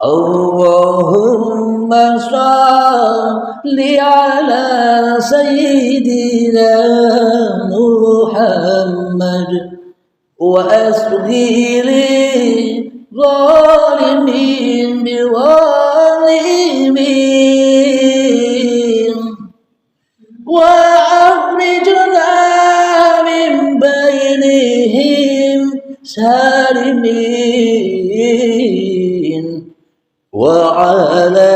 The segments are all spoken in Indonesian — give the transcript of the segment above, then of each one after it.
Allahumma shalli ala sayyidina Muhammad wa asghiri zalimin biwalimin wa akhrijna min bainihim salimin wa ala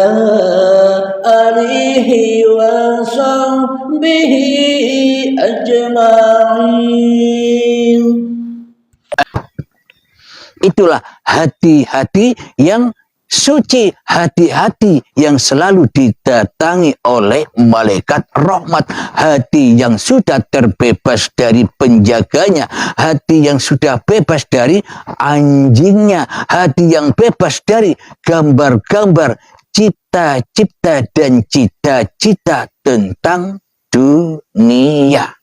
alihi wa sahbihi ajma'in. Itulah hati-hati yang suci, hati-hati yang selalu didatangi oleh malaikat rahmat, hati yang sudah terbebas dari penjaganya, hati yang sudah bebas dari anjingnya, hati yang bebas dari gambar-gambar cipta-cipta dan cita-cita tentang dunia.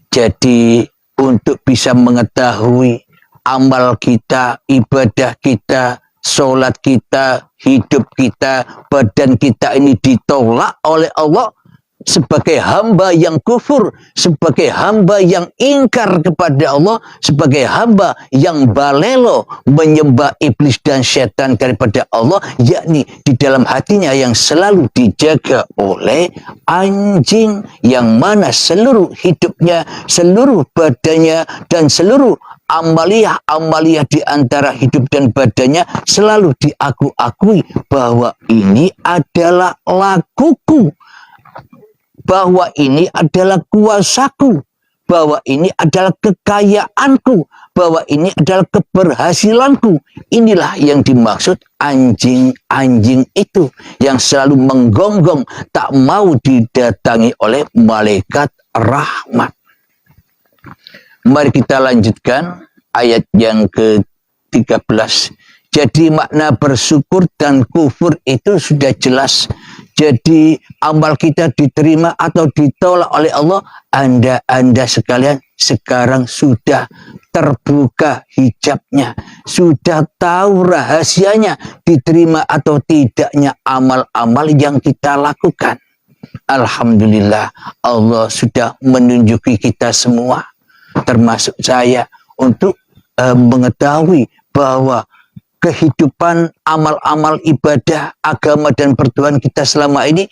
Jadi untuk bisa mengetahui amal kita, ibadah kita, sholat kita, hidup kita, badan kita ini ditolak oleh Allah sebagai hamba yang kufur, sebagai hamba yang ingkar kepada Allah, sebagai hamba yang balelo menyembah iblis dan setan daripada Allah, yakni di dalam hatinya yang selalu dijaga oleh anjing, yang mana seluruh hidupnya, seluruh badannya, dan seluruh amaliyah di antara hidup dan badannya selalu diakui bahwa ini adalah lakuku, bahwa ini adalah kuasaku, bahwa ini adalah kekayaanku, bahwa ini adalah keberhasilanku. Inilah yang dimaksud anjing-anjing itu yang selalu menggonggong, tak mau didatangi oleh malaikat rahmat. Mari kita lanjutkan ayat yang ke-13. Jadi makna bersyukur dan kufur itu sudah jelas. Jadi amal kita diterima atau ditolak oleh Allah, Anda sekalian sekarang sudah terbuka hijabnya, sudah tahu rahasianya diterima atau tidaknya amal-amal yang kita lakukan. Alhamdulillah, Allah sudah menunjuki kita semua, termasuk saya, untuk mengetahui bahwa kehidupan amal-amal ibadah, agama dan pertuhan kita selama ini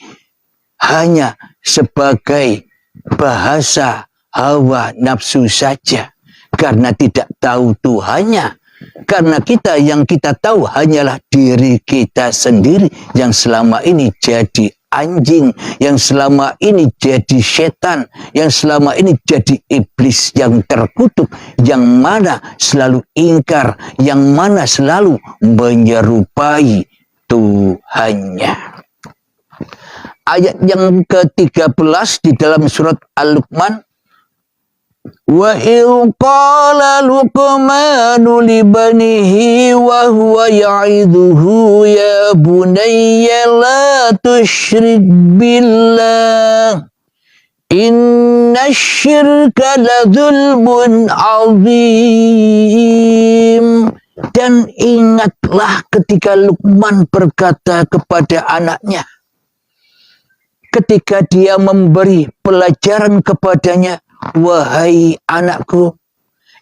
hanya sebagai bahasa hawa nafsu saja, karena tidak tahu Tuhannya. Karena yang kita tahu hanyalah diri kita sendiri yang selama ini jadi anjing, yang selama ini jadi setan, yang selama ini jadi iblis yang terkutuk, yang mana selalu ingkar, yang mana selalu menyerupai Tuhannya. Ayat yang ke-13 di dalam surat Al-Luqman, wa il qala Luqmanu li banihi wa huwa ya'iduhu ya bunayya la tusyrik billah inna syirka la dzulmun azim. Dan ingatlah ketika Luqman berkata kepada anaknya, ketika dia memberi pelajaran kepadanya, wahai anakku,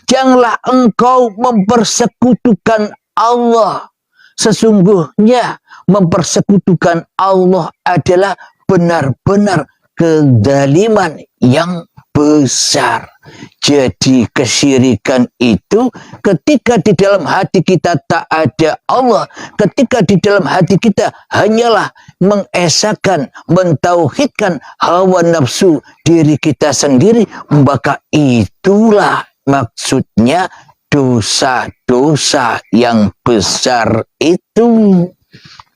janganlah engkau mempersekutukan Allah. Sesungguhnya mempersekutukan Allah adalah benar-benar kezaliman yang besar. Jadi kesyirikan itu ketika di dalam hati kita tak ada Allah, ketika di dalam hati kita hanyalah mengesahkan, mentauhidkan hawa nafsu diri kita sendiri, maka itulah maksudnya dosa-dosa yang besar itu.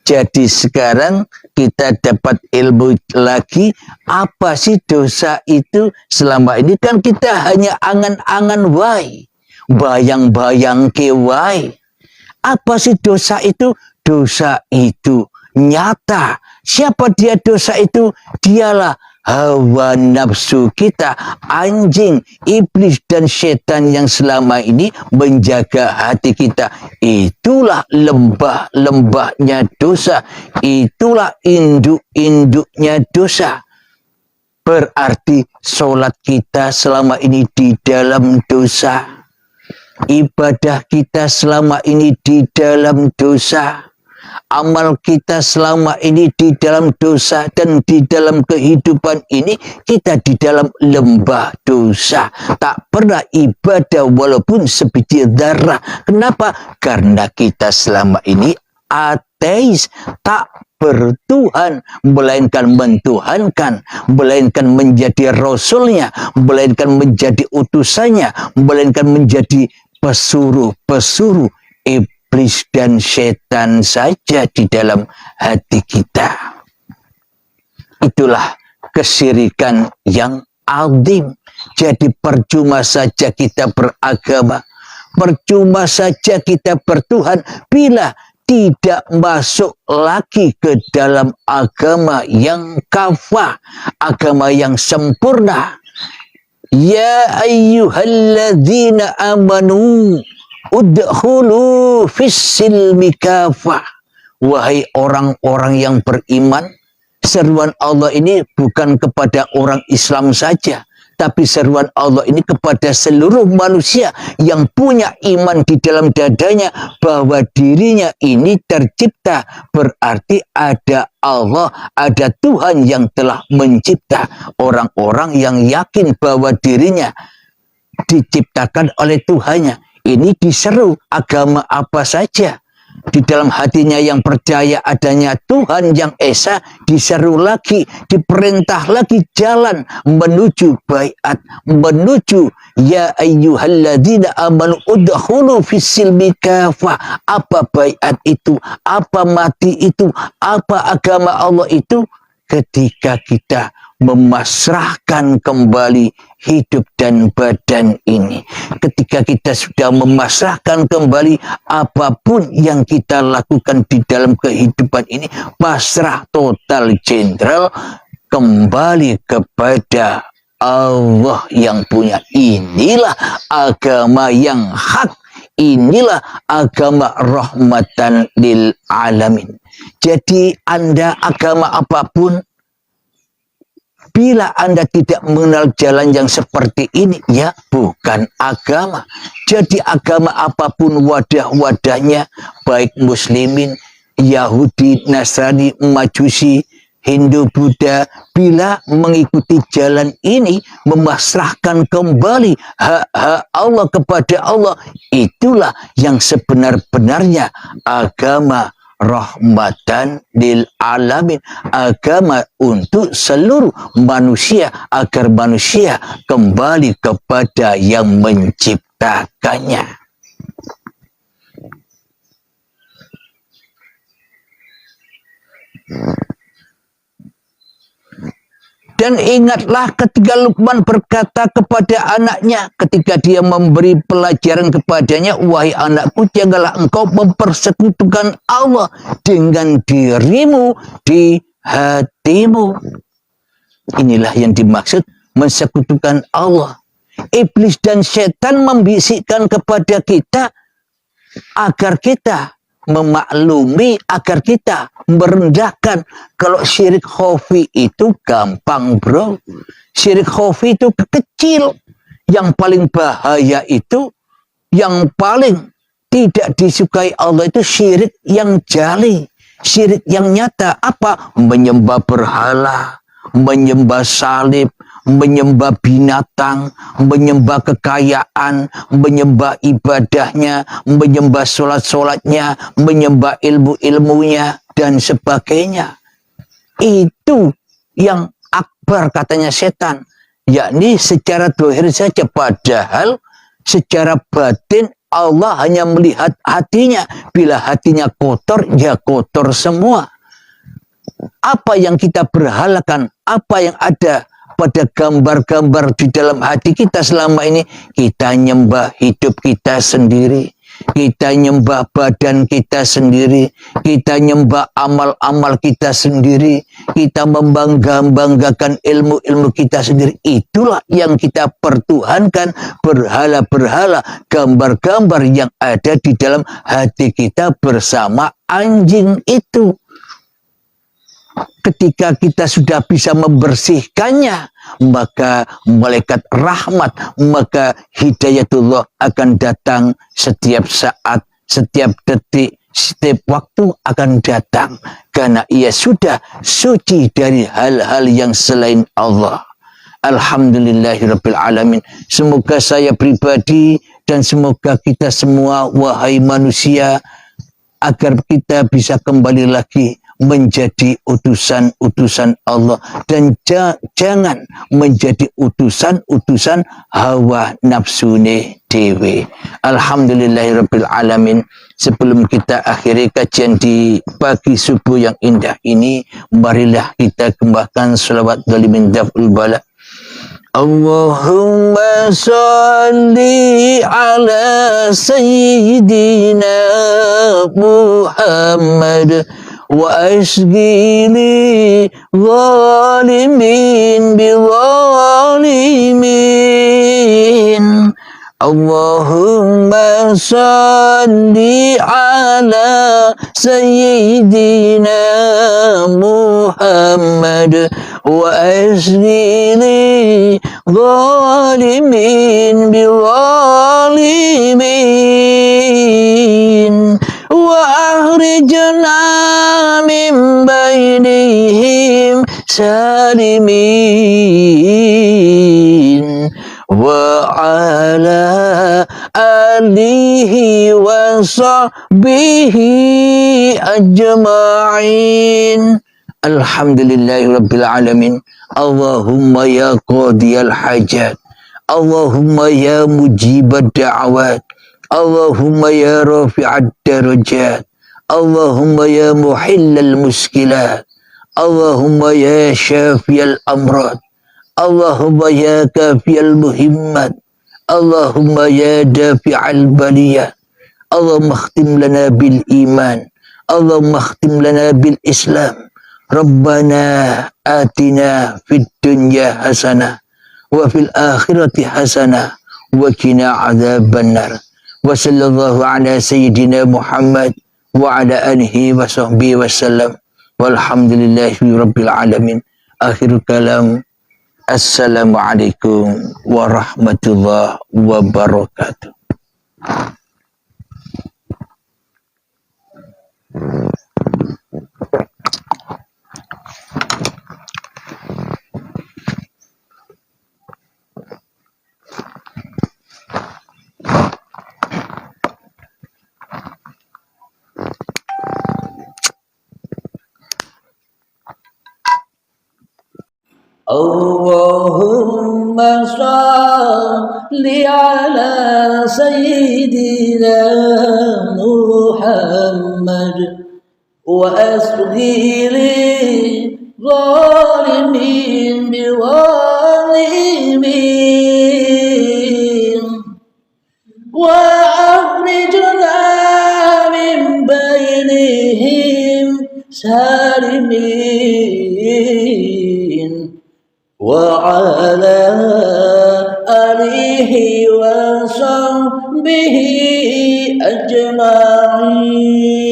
Jadi sekarang kita dapat ilmu lagi, apa sih dosa itu? Selama ini kan kita hanya angan-angan wae, bayang-bayang ke wae. Apa sih dosa itu? Dosa itu nyata. Siapa dia dosa itu? Dialah hawa nafsu kita, anjing, iblis dan setan yang selama ini menjaga hati kita. Itulah lembah-lembahnya dosa. Itulah induk-induknya dosa. Berarti sholat kita selama ini di dalam dosa. Ibadah kita selama ini di dalam dosa. Amal kita selama ini di dalam dosa, dan di dalam kehidupan ini kita di dalam lembah dosa. Tak pernah ibadah walaupun sebiji darah. Kenapa? Karena kita selama ini ateis, tak bertuhan, melainkan mentuhankan, melainkan menjadi rasulnya, melainkan menjadi utusannya, melainkan menjadi pesuruh-pesuruh iblis dan setan saja di dalam hati kita. Itulah kesyirikan yang azim. Jadi percuma saja kita beragama, percuma saja kita bertuhan bila tidak masuk lagi ke dalam agama yang kafah, agama yang sempurna. Ya ayyuhalladzina amanu udkhulu fis-silmi kafah. Wahai orang-orang yang beriman, seruan Allah ini bukan kepada orang Islam saja, tapi seruan Allah ini kepada seluruh manusia yang punya iman di dalam dadanya bahwa dirinya ini tercipta. Berarti ada Allah, ada Tuhan yang telah mencipta. Orang-orang yang yakin bahwa dirinya diciptakan oleh Tuhannya, ini diseru agama apa saja. Di dalam hatinya yang percaya adanya Tuhan yang Esa, diseru lagi, diperintah lagi jalan menuju baiat, menuju ya ayyuhalladzina amanu udkhulu fis-silmi kafah. Apa baiat itu? Apa mati itu? Apa agama Allah itu? Ketika kita memasrahkan kembali hidup dan badan ini. Ketika kita sudah memasrahkan kembali apapun yang kita lakukan di dalam kehidupan ini, pasrah total jenderal kembali kepada Allah yang punya. Inilah agama yang hak. Inilah agama rahmatan lil alamin. Jadi Anda agama apapun, bila Anda tidak mengenal jalan yang seperti ini, ya bukan agama. Jadi agama apapun wadah-wadahnya, baik muslimin, Yahudi, Nasrani, Majusi, Hindu, Buddha, bila mengikuti jalan ini, memasrahkan kembali hak-hak Allah kepada Allah, itulah yang sebenar-benarnya agama rahmatan lil alamin, agama untuk seluruh manusia, agar manusia kembali kepada yang menciptakannya. Dan ingatlah ketika Luqman berkata kepada anaknya, ketika dia memberi pelajaran kepadanya, wahai anakku, janganlah engkau mempersekutukan Allah dengan dirimu di hatimu. Inilah yang dimaksud mensekutukan Allah. Iblis dan setan membisikkan kepada kita agar kita memaklumi, agar kita merendahkan. Kalau syirik khafi itu gampang, bro. Syirik khafi itu kecil. Yang paling bahaya itu, yang paling tidak disukai Allah itu syirik yang jali, syirik yang nyata. Apa? Menyembah berhala, menyembah salib, menyembah binatang, menyembah kekayaan, menyembah ibadahnya, menyembah sholat-sholatnya, menyembah ilmu-ilmunya, dan sebagainya. Itu yang akbar katanya setan. Yakni secara dohir saja, padahal secara batin Allah hanya melihat hatinya. Bila hatinya kotor, ya kotor semua. Apa yang kita berhalakan, apa yang ada pada gambar-gambar di dalam hati kita selama ini, kita nyembah hidup kita sendiri, kita nyembah badan kita sendiri, kita nyembah amal-amal kita sendiri, kita membanggakan ilmu-ilmu kita sendiri. Itulah yang kita pertuhankan, berhala-berhala, gambar-gambar yang ada di dalam hati kita bersama anjing itu. Ketika kita sudah bisa membersihkannya, maka malaikat rahmat, maka hidayatullah akan datang setiap saat, setiap detik, setiap waktu akan datang. Karena ia sudah suci dari hal-hal yang selain Allah. Alhamdulillahirabbil alamin. Semoga saya pribadi dan semoga kita semua, wahai manusia, agar kita bisa kembali lagi menjadi utusan-utusan Allah dan jangan menjadi utusan-utusan hawa nafsune dewe. Alhamdulillahirabbil alamin. Sebelum kita akhiri kajian di pagi subuh yang indah ini, marilah kita kembangkan selawat dalimin daf'ul bala. Allahumma salli ala sayyidina Muhammad wa asghili zalimin bi zalimin. Allahumma salli ala sayyidina Muhammad wa asghili zalimin bi zalimin wa akhrijna min bainihim salimin wa ala alihi wa sahbihi ajma'in. Alhamdulillahirabbil alamin. Allahumma ya qadiyal hajat, Allahumma ya mujibad da'awat, Allahumma ya rafi'ad darajat, Allahumma ya muhillal muskilat, Allahumma ya syafiyal amrad, Allahumma ya kafiyal muhimmat, Allahumma ya dafi'al baliyat. Allahumma khtim lana bil iman, Allahumma khtim lana bil islam. Rabbana atina fid dunya hasanah wa fil akhirati hasanah wa qina adzabannar. Wa sallallahu ala sayyidina Muhammad wa ala alihi wa sahbihi wasallam. Walhamdulillahi rabbil alamin. Akhirul kalam. Assalamualaikum warahmatullahi wabarakatuh. Allahumma salli ala sayyidina Muhammad wa asghili zalimin bi zalimin wa akhrijna min bainihim salimin wa ala alihi wa sahbihi ajma'in.